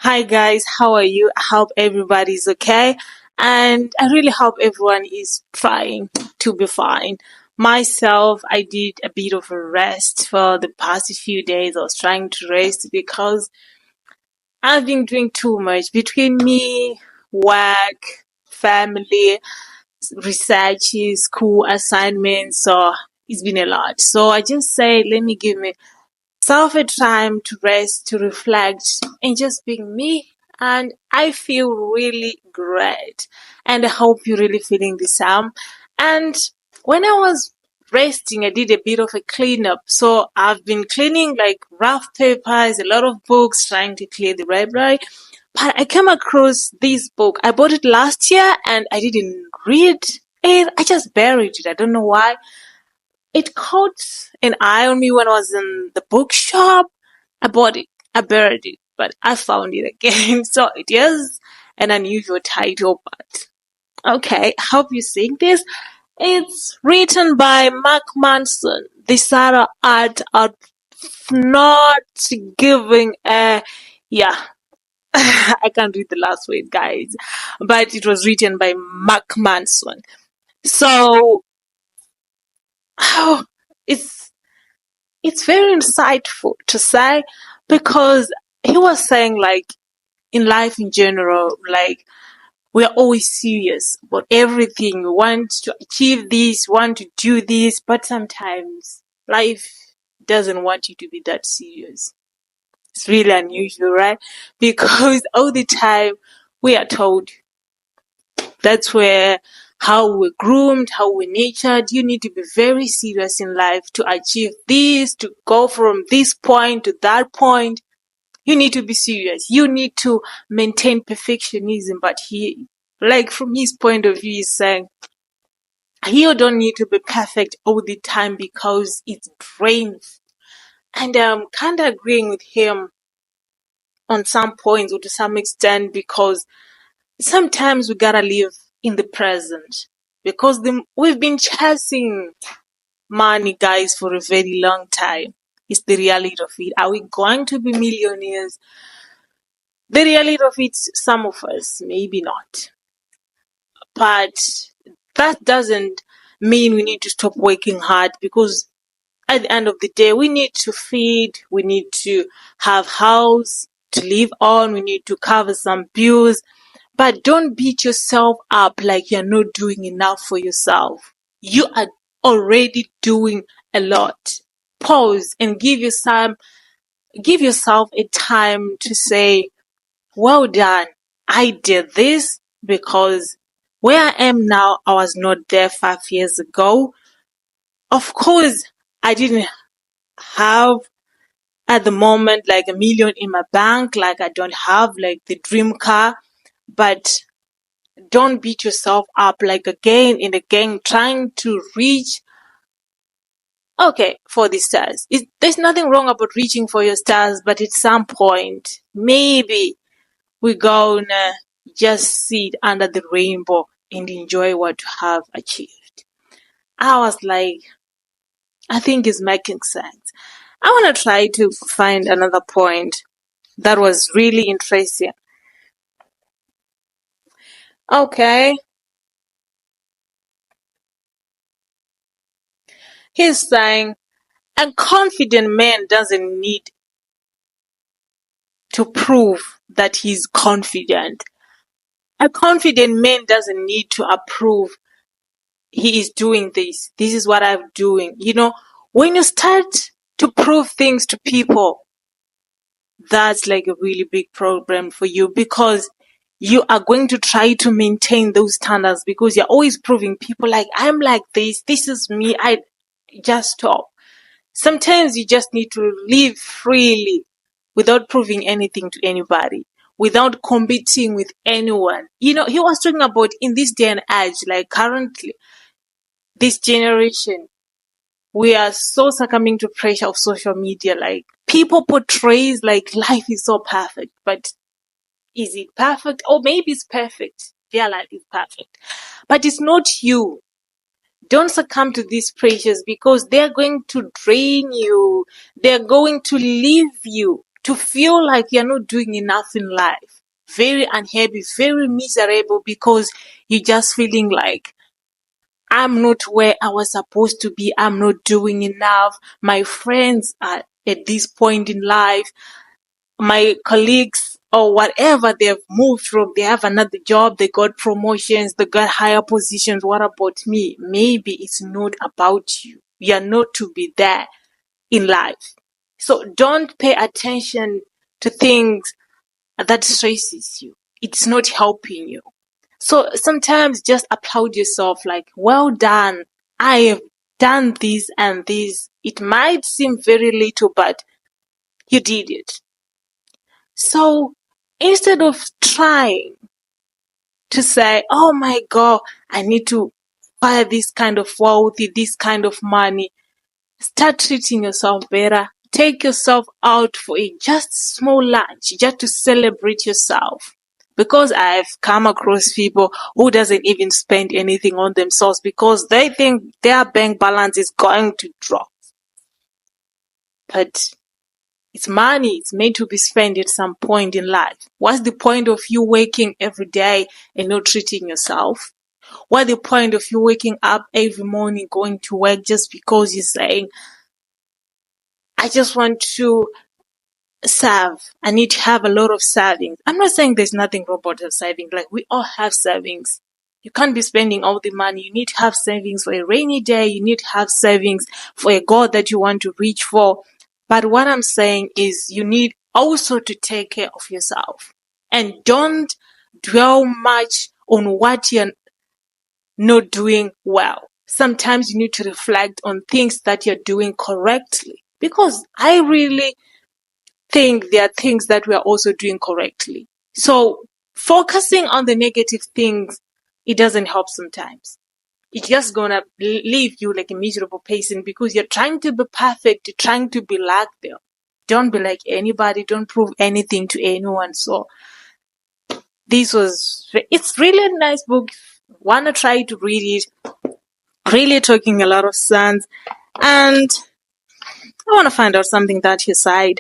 Hi guys, how are you? I hope everybody's okay. And I really hope everyone is trying to be fine. Myself, I did a bit of a rest for the past few days. I was trying to rest because I've been doing too much between me, work, family, research, school assignments. So it's been a lot. So I just say, let me give me self a time to rest, to reflect, and just being me. And I feel really great. And I hope you're really feeling the same. And when I was resting, I did a bit of a cleanup. So I've been cleaning like rough papers, a lot of books, trying to clear the library. But I came across this book. I bought it last year and I didn't read it. I just buried it. I don't know why. It caught an eye on me when I was in the bookshop. I bought it. I buried it, but I found it again. So it is an unusual title, but okay. I hope you seeing this. It's written by Mark Manson. The Sarah art of not giving a yeah. I can't read the last word, guys, but it was written by Mark Manson. So, oh, it's it's very insightful to say because he was saying like in life in general, like we are always serious about everything. We want to achieve this, want to do this, but sometimes life doesn't want you to be that serious. It's really unusual, right? Because all the time we are told that's where how we're groomed, how we're nurtured. You need to be very serious in life to achieve this, to go from this point to that point. You need to be serious. You need to maintain perfectionism. But he, like from his point of view, is saying you don't need to be perfect all the time because it drains. And I'm kind of agreeing with him on some points or to some extent because sometimes we gotta live in the present because we've been chasing money, guys, for a very long time. It's the reality of it. Are we going to be millionaires? The reality of it, some of us, maybe not. But that doesn't mean we need to stop working hard because at the end of the day, we need to feed, we need to have house to live on, we need to cover some bills. But don't beat yourself up like you're not doing enough for yourself. You are already doing a lot. Pause and give yourself a time to say, well done. I did this because where I am now, I was not there 5 years ago. Of course, I didn't have at the moment like a million in my bank, like I don't have like the dream car, but don't beat yourself up like again and again trying to reach for the stars. There's nothing wrong about reaching for your stars, but at some point maybe we're gonna just sit under the rainbow and enjoy what you have achieved. I was like, I think it's making sense. I want to try to find another point that was really interesting. Okay, he's saying a confident man doesn't need to prove that he's confident. A confident man doesn't need to approve he is doing this. This is what I'm doing. When you start to prove things to people, that's like a really big problem for you because you are going to try to maintain those standards because you're always proving people like, I'm like this. This is me. I just stop. Sometimes you just need to live freely without proving anything to anybody, without competing with anyone. He was talking about in this day and age, like currently, this generation, we are so succumbing to pressure of social media. Like people portrays like life is so perfect, but is it perfect? Or maybe it's perfect. Their life is perfect, but it's not you. Don't succumb to these pressures because they're going to drain you. They're going to leave you. to feel like you're not doing enough in life. Very unhappy, very miserable because you're just feeling like, I'm not where I was supposed to be. I'm not doing enough. My friends are at this point in life. My colleagues or whatever, they've moved from, they have another job, they got promotions, they got higher positions. What about me? Maybe it's not about you. You're not to be there in life. So don't pay attention to things that stresses you. It's not helping you. So sometimes just applaud yourself like, well done. I have done this and this. It might seem very little, but you did it. So instead of trying to say, oh my God, I need to acquire this kind of wealth, this kind of money, start treating yourself better. Take yourself out for a just small lunch, just to celebrate yourself. Because I've come across people who doesn't even spend anything on themselves because they think their bank balance is going to drop. But it's money. It's meant to be spent at some point in life. What's the point of you waking every day and not treating yourself? What's the point of you waking up every morning going to work just because you're saying, I just want to serve. I need to have a lot of savings. I'm not saying there's nothing wrong about saving. Like, we all have savings. You can't be spending all the money. You need to have savings for a rainy day. You need to have savings for a goal that you want to reach for. But what I'm saying is you need also to take care of yourself. And don't dwell much on what you're not doing well. Sometimes you need to reflect on things that you're doing correctly. Because I really think there are things that we are also doing correctly. So focusing on the negative things, it doesn't help sometimes. It's just gonna leave you like a miserable person because you're trying to be perfect, you're trying to be like them. Don't be like anybody, don't prove anything to anyone. So it's really a nice book. Wanna try to read it. Really talking a lot of sense. And I wanna find out something that he said.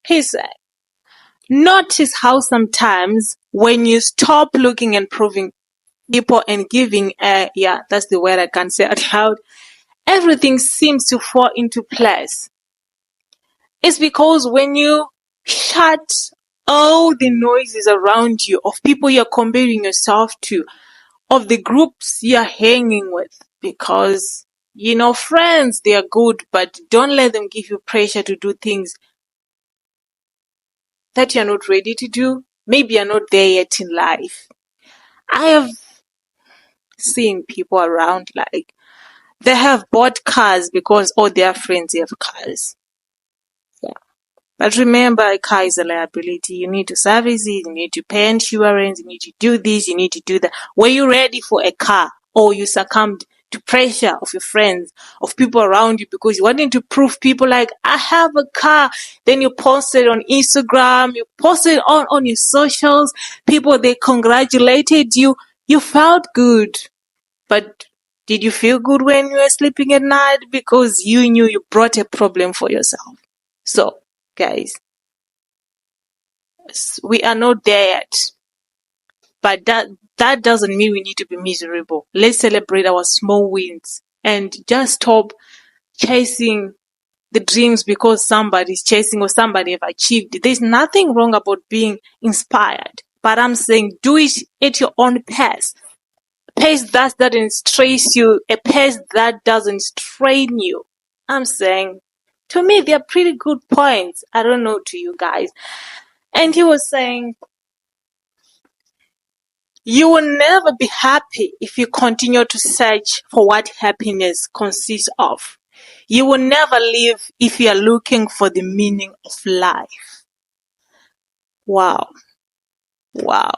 He said, notice how sometimes when you stop looking and proving people and giving, that's the word I can't say out loud, everything seems to fall into place. It's because when you shut all the noises around you of people you're comparing yourself to, of the groups you're hanging with, because, friends, they are good, but don't let them give you pressure to do things that you're not ready to do. Maybe you're not there yet in life. I have seen people around like they have bought cars because all their friends have cars. Yeah. But remember, a car is a liability. You need to service it, you need to pay insurance, you need to do this, you need to do that. Were you ready for a car, or you succumbed to pressure of your friends, of people around you, because you wanted to prove people like, I have a car. Then you posted on Instagram, you posted on your socials, people, they congratulated you. You felt good. But did you feel good when you were sleeping at night? Because you knew you brought a problem for yourself. So, guys, we are not there yet. But that doesn't mean we need to be miserable. Let's celebrate our small wins and just stop chasing the dreams because somebody's chasing or somebody have achieved it. There's nothing wrong about being inspired. But I'm saying do it at your own pace. Pace that doesn't stress you, a pace that doesn't strain you. I'm saying, to me, they're pretty good points. I don't know to you guys. And he was saying, you will never be happy if you continue to search for what happiness consists of. You will never live if you are looking for the meaning of life. Wow. Wow.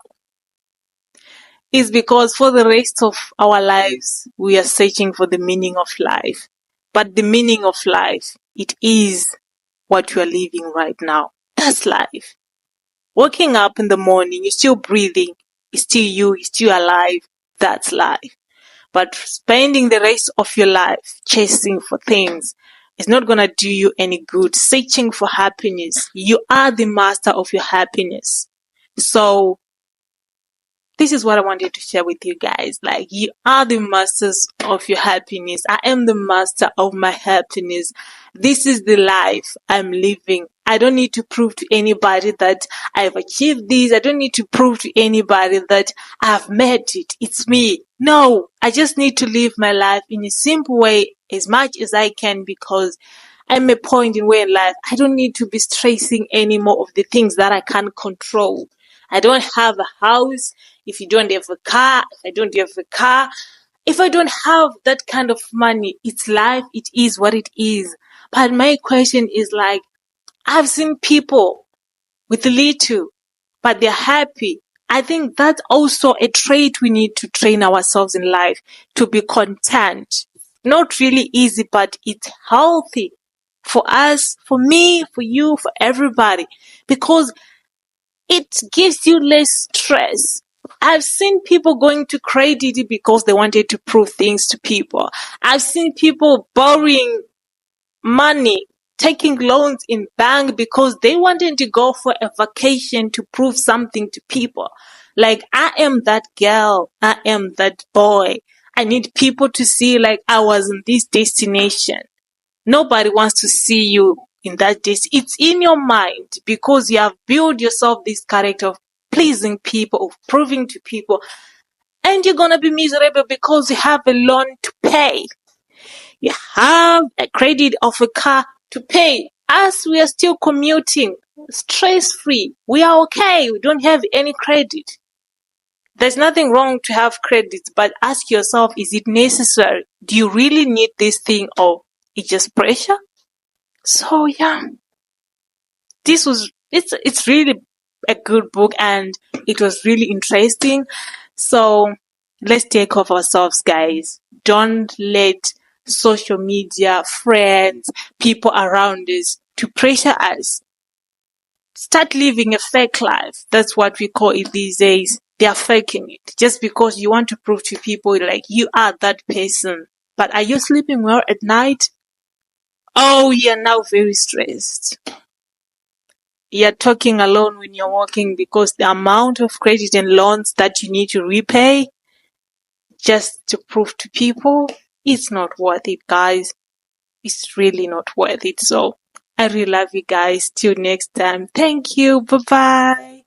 It's because for the rest of our lives, we are searching for the meaning of life. But the meaning of life, it is what you are living right now. That's life. Waking up in the morning, you're still breathing, it's still you, you're still alive. That's life. But spending the rest of your life chasing for things is not going to do you any good. Searching for happiness. You are the master of your happiness. So this is what I wanted to share with you guys. Like, you are the masters of your happiness. I am the master of my happiness. This is the life I'm living. I don't need to prove to anybody that I've achieved this. I don't need to prove to anybody that I've made it. It's me. No, I just need to live my life in a simple way as much as I can, because I'm a point in where in life I don't need to be stressing any more of the things that I can't control. I don't have a house. If you don't have a car, if I don't have a car, if I don't have that kind of money, it's life. It is what it is. But my question is, like, I've seen people with little, but they're happy. I think that's also a trait we need to train ourselves in life, to be content. Not really easy, but it's healthy for us, for me, for you, for everybody, because it gives you less stress. I've seen people going to credit because they wanted to prove things to people. I've seen people borrowing money, taking loans in bank because they wanted to go for a vacation to prove something to people. Like, I am that girl. I am that boy. I need people to see, like, I was in this destination. Nobody wants to see you in that days. It's in your mind, because you have built yourself this character of pleasing people, of proving to people, and you're gonna be miserable because you have a loan to pay. You have a credit of a car to pay. Us, we are still commuting, stress-free. We are okay. We don't have any credit. There's nothing wrong to have credit, but ask yourself, is it necessary? Do you really need this thing, or it's just pressure? So yeah, it's really a good book, and it was really interesting. So let's take care of ourselves, guys. Don't let social media, friends, people around us to pressure us. Start living a fake life. That's what we call it these days. They are faking it just because you want to prove to people like you are that person. But are you sleeping well at night? Oh, you're now very stressed. You're talking alone when you're working because the amount of credit and loans that you need to repay just to prove to people, it's not worth it, guys. It's really not worth it. So I really love you guys. Till next time. Thank you. Bye-bye.